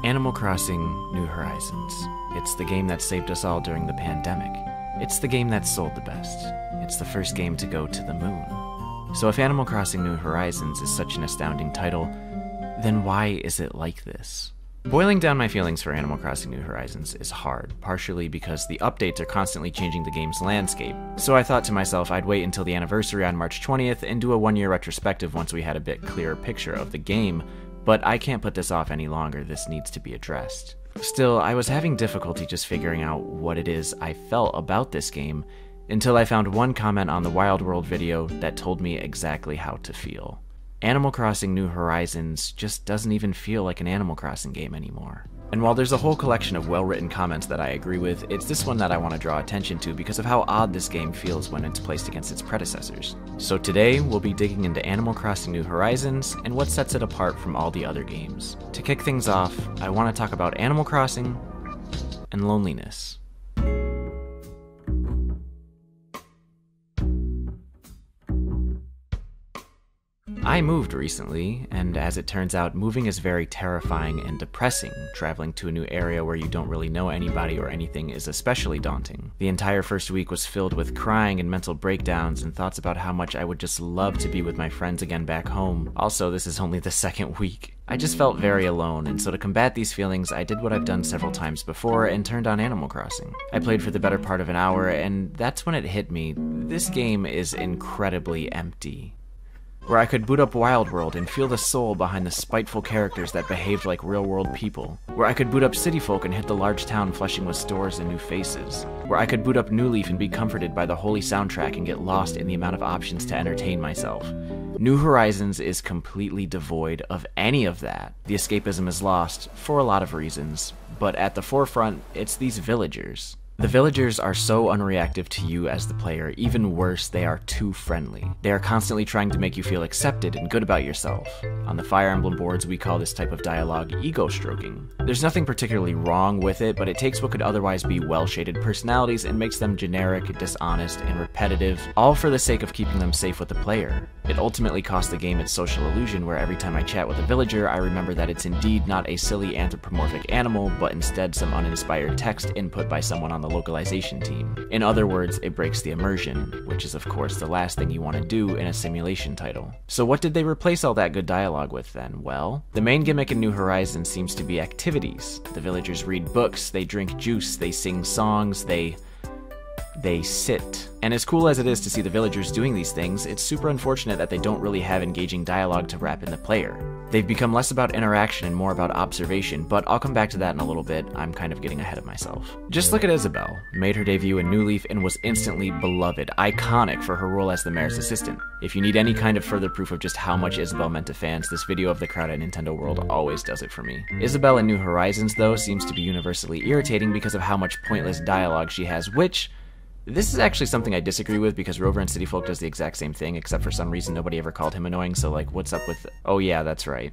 Animal Crossing: New Horizons. It's the game that saved us all during the pandemic. It's the game that sold the best. It's the first game to go to the moon. So if Animal Crossing: New Horizons is such an astounding title, then why is it like this? Boiling down my feelings for Animal Crossing: New Horizons is hard, partially because the updates are constantly changing the game's landscape. So I thought to myself I'd wait until the anniversary on March 20th and do a one-year retrospective once we had a bit clearer picture of the game, but I can't put this off any longer. This needs to be addressed. Still, I was having difficulty just figuring out what it is I felt about this game until I found one comment on the Wild World video that told me exactly how to feel. Animal Crossing: New Horizons just doesn't even feel like an Animal Crossing game anymore. And while there's a whole collection of well-written comments that I agree with, it's this one that I want to draw attention to because of how odd this game feels when it's placed against its predecessors. So today, we'll be digging into Animal Crossing: New Horizons and what sets it apart from all the other games. To kick things off, I want to talk about Animal Crossing and loneliness. I moved recently, and as it turns out, moving is very terrifying and depressing. Traveling to a new area where you don't really know anybody or anything is especially daunting. The entire first week was filled with crying and mental breakdowns and thoughts about how much I would just love to be with my friends again back home. Also, this is only the second week. I just felt very alone, and so to combat these feelings, I did what I've done several times before and turned on Animal Crossing. I played for the better part of an hour, and that's when it hit me. This game is incredibly empty. Where I could boot up Wild World and feel the soul behind the spiteful characters that behaved like real-world people. Where I could boot up City Folk and hit the large town flushing with stores and new faces. Where I could boot up New Leaf and be comforted by the holy soundtrack and get lost in the amount of options to entertain myself. New Horizons is completely devoid of any of that. The escapism is lost, for a lot of reasons, but at the forefront, it's these villagers. The villagers are so unreactive to you as the player. Even worse, they are too friendly. They are constantly trying to make you feel accepted and good about yourself. On the Fire Emblem boards, we call this type of dialogue ego stroking. There's nothing particularly wrong with it, but it takes what could otherwise be well-shaded personalities and makes them generic, dishonest, and repetitive, all for the sake of keeping them safe with the player. It ultimately costs the game its social illusion, where every time I chat with a villager, I remember that it's indeed not a silly anthropomorphic animal, but instead some uninspired text input by someone on the localization team. In other words, it breaks the immersion, which is of course the last thing you want to do in a simulation title. So what did they replace all that good dialogue with then? Well, the main gimmick in New Horizons seems to be activities. The villagers read books, they drink juice, they sing songs, they sit. And as cool as it is to see the villagers doing these things, it's super unfortunate that they don't really have engaging dialogue to wrap in the player. They've become less about interaction and more about observation, but I'll come back to that in a little bit. I'm kind of getting ahead of myself. Just look at Isabelle. Made her debut in New Leaf and was instantly beloved, iconic for her role as the mayor's assistant. If you need any kind of further proof of just how much Isabelle meant to fans, this video of the crowd at Nintendo World always does it for me. Isabelle in New Horizons, though, seems to be universally irritating because of how much pointless dialogue she has, which this is actually something I disagree with because Rover in City Folk does the exact same thing, except for some reason nobody ever called him annoying, so like, what's up with— oh yeah, that's right.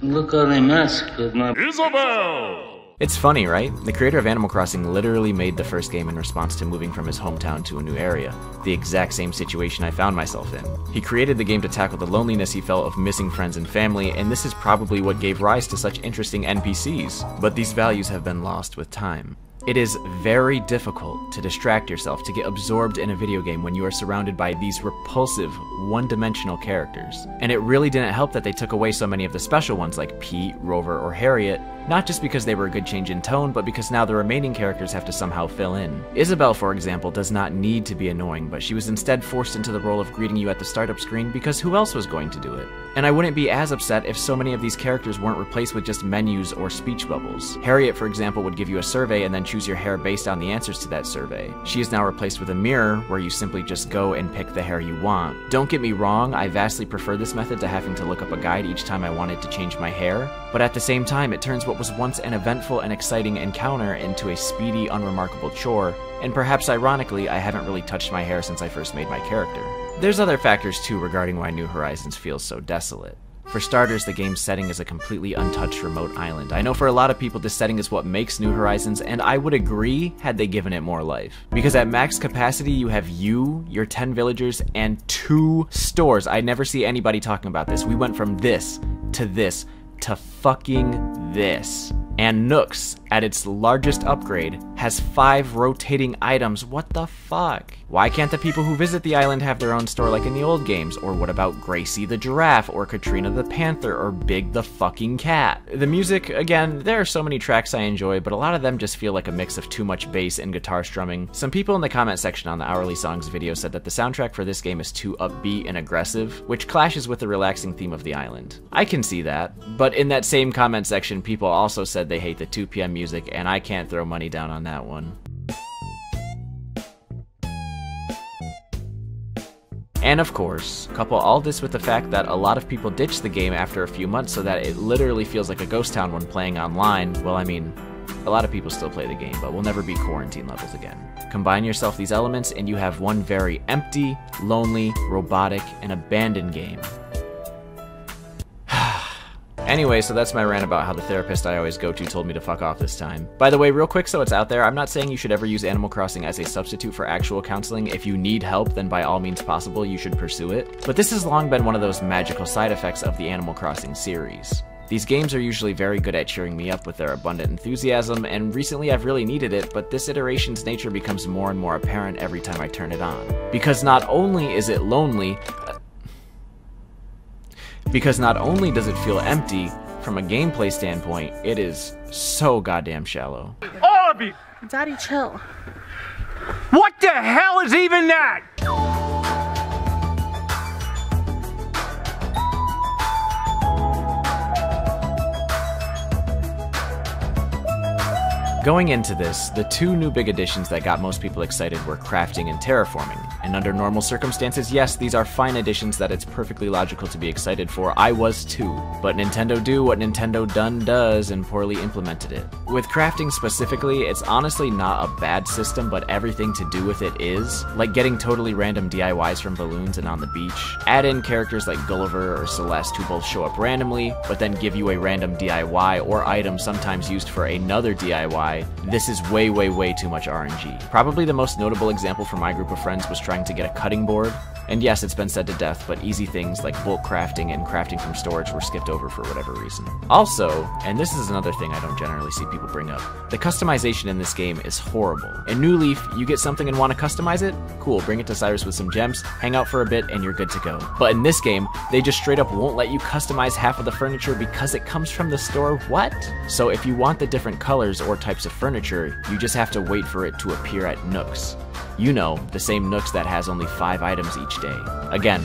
Look how they mess with my Isabelle! It's funny, right? The creator of Animal Crossing literally made the first game in response to moving from his hometown to a new area. The exact same situation I found myself in. He created the game to tackle the loneliness he felt of missing friends and family, and this is probably what gave rise to such interesting NPCs. But these values have been lost with time. It is very difficult to distract yourself, to get absorbed in a video game when you are surrounded by these repulsive, one-dimensional characters. And it really didn't help that they took away so many of the special ones like Pete, Rover, or Harriet, not just because they were a good change in tone, but because now the remaining characters have to somehow fill in. Isabelle, for example, does not need to be annoying, but she was instead forced into the role of greeting you at the startup screen because who else was going to do it? And I wouldn't be as upset if so many of these characters weren't replaced with just menus or speech bubbles. Harriet, for example, would give you a survey and then choose your hair based on the answers to that survey. She is now replaced with a mirror where you simply just go and pick the hair you want. Don't get me wrong, I vastly prefer this method to having to look up a guide each time I wanted to change my hair, but at the same time it turns what was once an eventful and exciting encounter into a speedy, unremarkable chore, and perhaps ironically, I haven't really touched my hair since I first made my character. There's other factors too regarding why New Horizons feels so desolate. For starters, the game's setting is a completely untouched remote island. I know for a lot of people this setting is what makes New Horizons, and I would agree had they given it more life. Because at max capacity, you have you, your 10 villagers, and 2 stores. I never see anybody talking about this. We went from this to fucking this. And Nooks, at its largest upgrade, has 5 rotating items. What the fuck? Why can't the people who visit the island have their own store like in the old games? Or what about Gracie the giraffe, or Katrina the panther, or Big the fucking cat? The music, again, there are so many tracks I enjoy, but a lot of them just feel like a mix of too much bass and guitar strumming. Some people in the comment section on the Hourly Songs video said that the soundtrack for this game is too upbeat and aggressive, which clashes with the relaxing theme of the island. I can see that, but in that same comment section, people also said they hate the 2 PM music, and I can't throw money down on that one. And of course, couple all this with the fact that a lot of people ditch the game after a few months so that it literally feels like a ghost town when playing online. Well, I mean, a lot of people still play the game, but we'll never be quarantine levels again. Combine yourself these elements and you have one very empty, lonely, robotic, and abandoned game. Anyway, so that's my rant about how the therapist I always go to told me to fuck off this time. By the way, real quick so it's out there, I'm not saying you should ever use Animal Crossing as a substitute for actual counseling. If you need help, then by all means possible, you should pursue it. But this has long been one of those magical side effects of the Animal Crossing series. These games are usually very good at cheering me up with their abundant enthusiasm, and recently I've really needed it, but this iteration's nature becomes more and more apparent every time I turn it on. Because not only is it lonely, because not only does it feel empty, from a gameplay standpoint, it is so goddamn shallow. All of you! Daddy, chill. What the hell is even that? Going into this, the 2 new big additions that got most people excited were crafting and terraforming. And under normal circumstances, yes, these are fine additions that it's perfectly logical to be excited for. I was too. But Nintendo do what Nintendo done does and poorly implemented it. With crafting specifically, it's honestly not a bad system, but everything to do with it is. Like getting totally random DIYs from balloons and on the beach. Add in characters like Gulliver or Celeste who both show up randomly, but then give you a random DIY or item sometimes used for another DIY. This is way, way, way too much RNG. Probably the most notable example from my group of friends was trying to get a cutting board. And yes, it's been said to death, but easy things like bulk crafting and crafting from storage were skipped over for whatever reason. Also, and this is another thing I don't generally see people bring up, the customization in this game is horrible. In New Leaf, you get something and want to customize it? Cool, bring it to Cyrus with some gems, hang out for a bit, and you're good to go. But in this game, they just straight up won't let you customize half of the furniture because it comes from the store. What? So if you want the different colors or types of furniture, you just have to wait for it to appear at Nooks. You know, the same Nooks that has only 5 items each day. Again,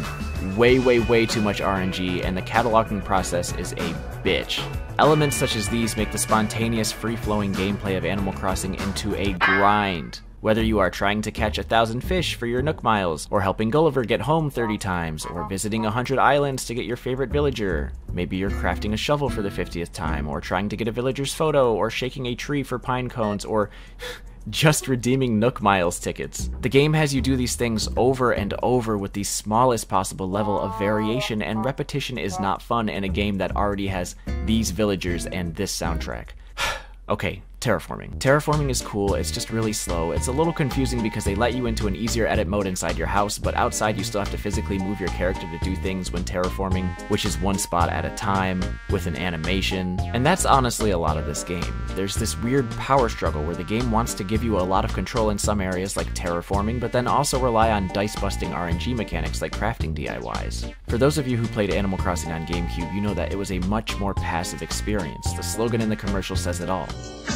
way, way, way too much RNG, and the cataloging process is a bitch. Elements such as these make the spontaneous, free-flowing gameplay of Animal Crossing into a grind. Whether you are trying to catch 1,000 fish for your Nook Miles, or helping Gulliver get home 30 times, or visiting 100 islands to get your favorite villager. Maybe you're crafting a shovel for the 50th time, or trying to get a villager's photo, or shaking a tree for pine cones, or just redeeming Nook Miles tickets. The game has you do these things over and over with the smallest possible level of variation, and repetition is not fun in a game that already has these villagers and this soundtrack. Okay, terraforming. Terraforming is cool, it's just really slow. It's a little confusing because they let you into an easier edit mode inside your house, but outside you still have to physically move your character to do things when terraforming, which is one spot at a time, with an animation. And that's honestly a lot of this game. There's this weird power struggle where the game wants to give you a lot of control in some areas like terraforming, but then also rely on dice-busting RNG mechanics like crafting DIYs. For those of you who played Animal Crossing on GameCube, you know that it was a much more passive experience. The slogan in the commercial says it all.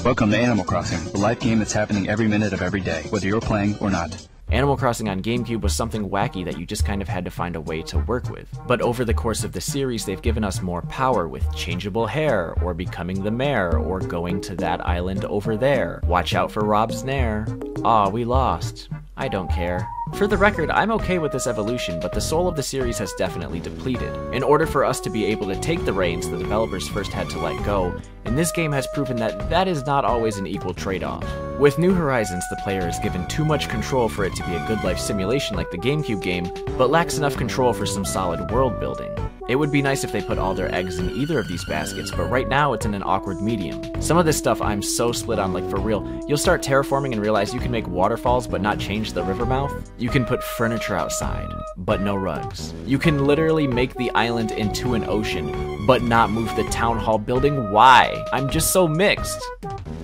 Welcome to Animal Crossing, the life game that's happening every minute of every day, whether you're playing or not. Animal Crossing on GameCube was something wacky that you just kind of had to find a way to work with. But over the course of the series, they've given us more power with changeable hair, or becoming the mayor, or going to that island over there. Watch out for Rob's Nair. Aw, we lost. I don't care. For the record, I'm okay with this evolution, but the soul of the series has definitely depleted. In order for us to be able to take the reins the developers first had to let go, and this game has proven that that is not always an equal trade-off. With New Horizons, the player is given too much control for it to be a good life simulation like the GameCube game, but lacks enough control for some solid world building. It would be nice if they put all their eggs in either of these baskets, but right now it's in an awkward medium. Some of this stuff I'm so split on, like for real. You'll start terraforming and realize you can make waterfalls but not change the river mouth. You can put furniture outside, but no rugs. You can literally make the island into an ocean, but not move the town hall building. Why? I'm just so mixed.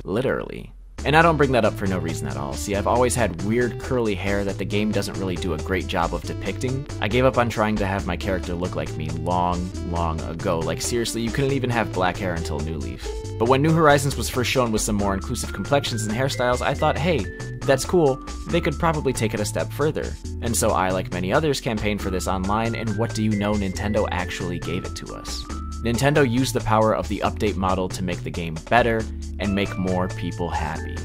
Literally. And I don't bring that up for no reason at all. See, I've always had weird curly hair that the game doesn't really do a great job of depicting. I gave up on trying to have my character look like me long ago. Like seriously, you couldn't even have black hair until New Leaf. But when New Horizons was first shown with some more inclusive complexions and hairstyles, I thought, hey, that's cool, they could probably take it a step further. And so I, like many others, campaigned for this online, and what do you know, Nintendo actually gave it to us. Nintendo used the power of the update model to make the game better and make more people happy.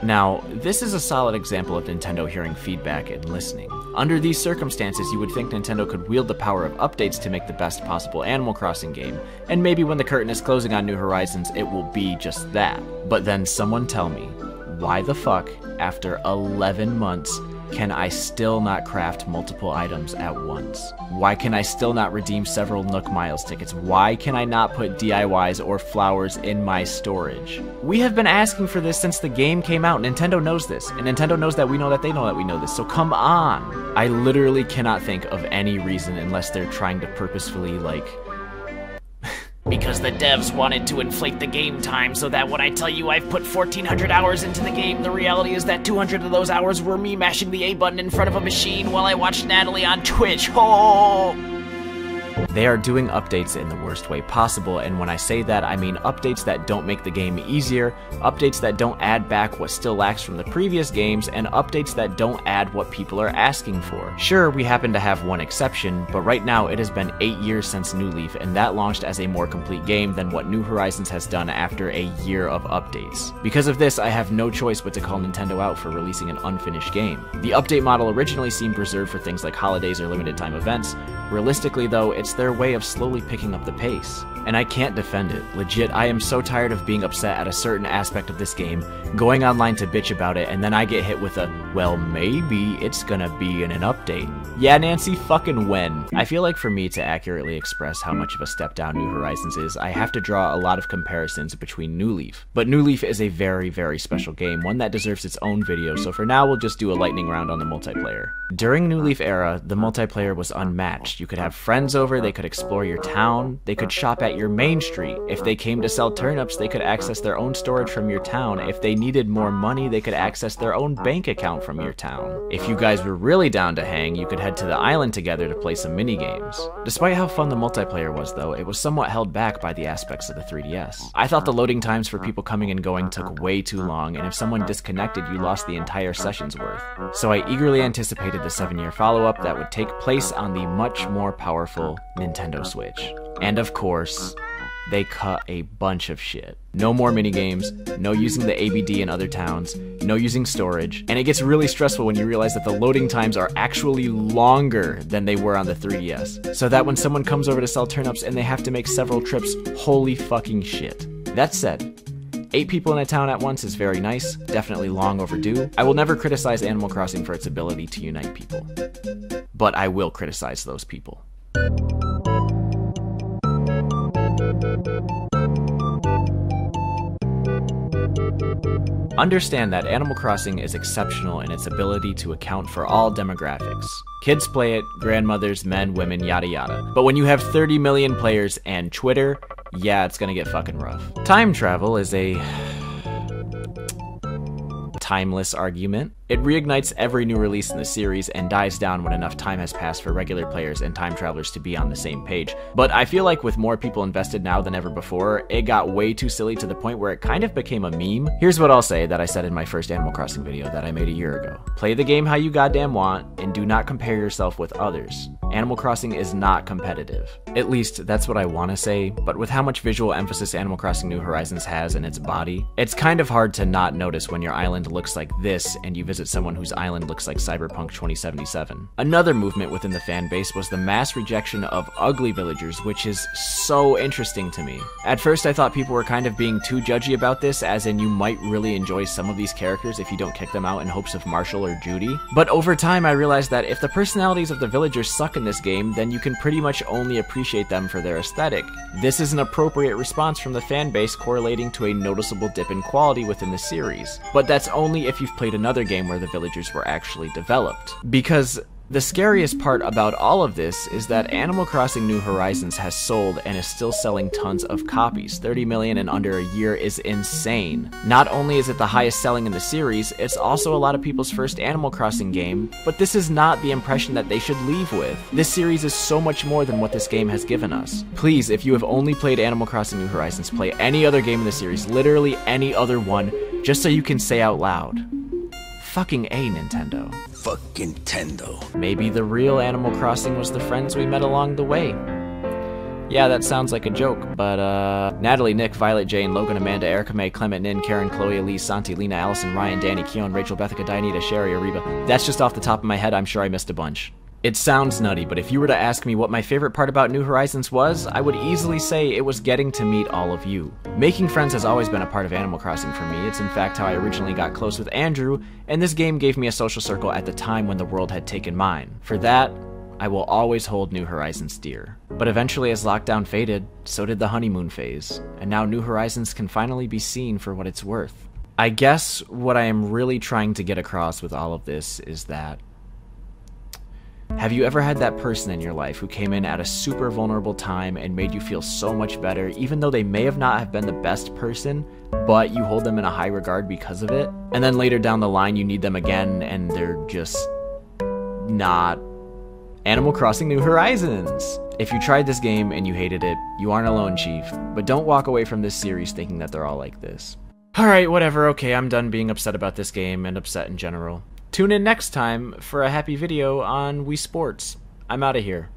Now, this is a solid example of Nintendo hearing feedback and listening. Under these circumstances, you would think Nintendo could wield the power of updates to make the best possible Animal Crossing game, and maybe when the curtain is closing on New Horizons, it will be just that. But then someone tell me, why the fuck, after 11 months, can I still not craft multiple items at once? Why can I still not redeem several Nook Miles tickets? Why can I not put DIYs or flowers in my storage? We have been asking for this since the game came out. Nintendo knows this, and Nintendo knows that we know that they know that we know this, so come on! I literally cannot think of any reason unless they're trying to purposefully, like... Because the devs wanted to inflate the game time so that when I tell you I've put 1,400 hours into the game, the reality is that 200 of those hours were me mashing the A button in front of a machine while I watched Natalie on Twitch. Oh! They are doing updates in the worst way possible, and when I say that, I mean updates that don't make the game easier, updates that don't add back what still lacks from the previous games, and updates that don't add what people are asking for. Sure, we happen to have one exception, but right now it has been 8 years since New Leaf, and that launched as a more complete game than what New Horizons has done after a year of updates. Because of this, I have no choice but to call Nintendo out for releasing an unfinished game. The update model originally seemed reserved for things like holidays or limited time events. Realistically though, it's their way of slowly picking up the pace. And I can't defend it. Legit, I am so tired of being upset at a certain aspect of this game, going online to bitch about it, and then I get hit with a, well, maybe it's gonna be in an update. Yeah, Nancy, fucking when? I feel like for me to accurately express how much of a step down New Horizons is, I have to draw a lot of comparisons between New Leaf. But New Leaf is a very, very special game, one that deserves its own video, so for now we'll just do a lightning round on the multiplayer. During New Leaf era, the multiplayer was unmatched. You could have friends over, they could explore your town, they could shop at your main street. If they came to sell turnips, they could access their own storage from your town. If they needed more money, they could access their own bank account from your town. If you guys were really down to hang, you could head to the island together to play some mini-games. Despite how fun the multiplayer was though, it was somewhat held back by the aspects of the 3DS. I thought the loading times for people coming and going took way too long, and if someone disconnected, you lost the entire session's worth. So I eagerly anticipated the 7-year follow-up that would take place on the much more powerful Nintendo Switch. And of course, they cut a bunch of shit. No more minigames, no using the ABD in other towns, no using storage, and it gets really stressful when you realize that the loading times are actually longer than they were on the 3DS. So that when someone comes over to sell turnips and they have to make several trips, holy fucking shit. That said, 8 people in a town at once is very nice, definitely long overdue. I will never criticize Animal Crossing for its ability to unite people. But I will criticize those people. Understand that Animal Crossing is exceptional in its ability to account for all demographics. Kids play it, grandmothers, men, women, yada yada. But when you have 30 million players and Twitter, yeah, it's gonna get fucking rough. Time travel is a timeless argument. It reignites every new release in the series and dies down when enough time has passed for regular players and time travelers to be on the same page. But I feel like with more people invested now than ever before, it got way too silly to the point where it kind of became a meme. Here's what I'll say that I said in my first Animal Crossing video that I made a year ago. Play the game how you goddamn want, and do not compare yourself with others. Animal Crossing is not competitive. At least, that's what I want to say, but with how much visual emphasis Animal Crossing New Horizons has in its body, it's kind of hard to not notice when your island looks like this and you visit visit someone whose island looks like Cyberpunk 2077. Another movement within the fan base was the mass rejection of ugly villagers, which is so interesting to me. At first I thought people were kind of being too judgy about this, as in you might really enjoy some of these characters if you don't kick them out in hopes of Marshall or Judy. But over time I realized that if the personalities of the villagers suck in this game, then you can pretty much only appreciate them for their aesthetic. This is an appropriate response from the fan base, correlating to a noticeable dip in quality within the series. But that's only if you've played another game where the villagers were actually developed. Because the scariest part about all of this is that Animal Crossing New Horizons has sold and is still selling tons of copies. 30 million in under a year is insane. Not only is it the highest selling in the series, it's also a lot of people's first Animal Crossing game, but this is not the impression that they should leave with. This series is so much more than what this game has given us. Please, if you have only played Animal Crossing New Horizons, play any other game in the series, literally any other one, just so you can say out loud, fucking A, Nintendo. Fucking Tendo. Maybe the real Animal Crossing was the friends we met along the way. Yeah, that sounds like a joke, but Natalie, Nick, Violet, Jane, Logan, Amanda, Erica May, Clement, Nin, Karen, Chloe, Elise, Santi, Lena, Allison, Ryan, Danny, Keon, Rachel, Bethica, Dianita, Sherry, Ariba. That's just off the top of my head, I'm sure I missed a bunch. It sounds nutty, but if you were to ask me what my favorite part about New Horizons was, I would easily say it was getting to meet all of you. Making friends has always been a part of Animal Crossing for me. It's in fact how I originally got close with Andrew, and this game gave me a social circle at the time when the world had taken mine. For that, I will always hold New Horizons dear. But eventually as lockdown faded, so did the honeymoon phase, and now New Horizons can finally be seen for what it's worth. I guess what I am really trying to get across with all of this is that have you ever had that person in your life who came in at a super vulnerable time and made you feel so much better, even though they may have not have been the best person, but you hold them in a high regard because of it? And then later down the line you need them again and they're just not. Animal Crossing New Horizons! If you tried this game and you hated it, you aren't alone, Chief, but don't walk away from this series thinking that they're all like this. Alright, whatever, okay, I'm done being upset about this game and upset in general. Tune in next time for a happy video on Wii Sports. I'm out of here.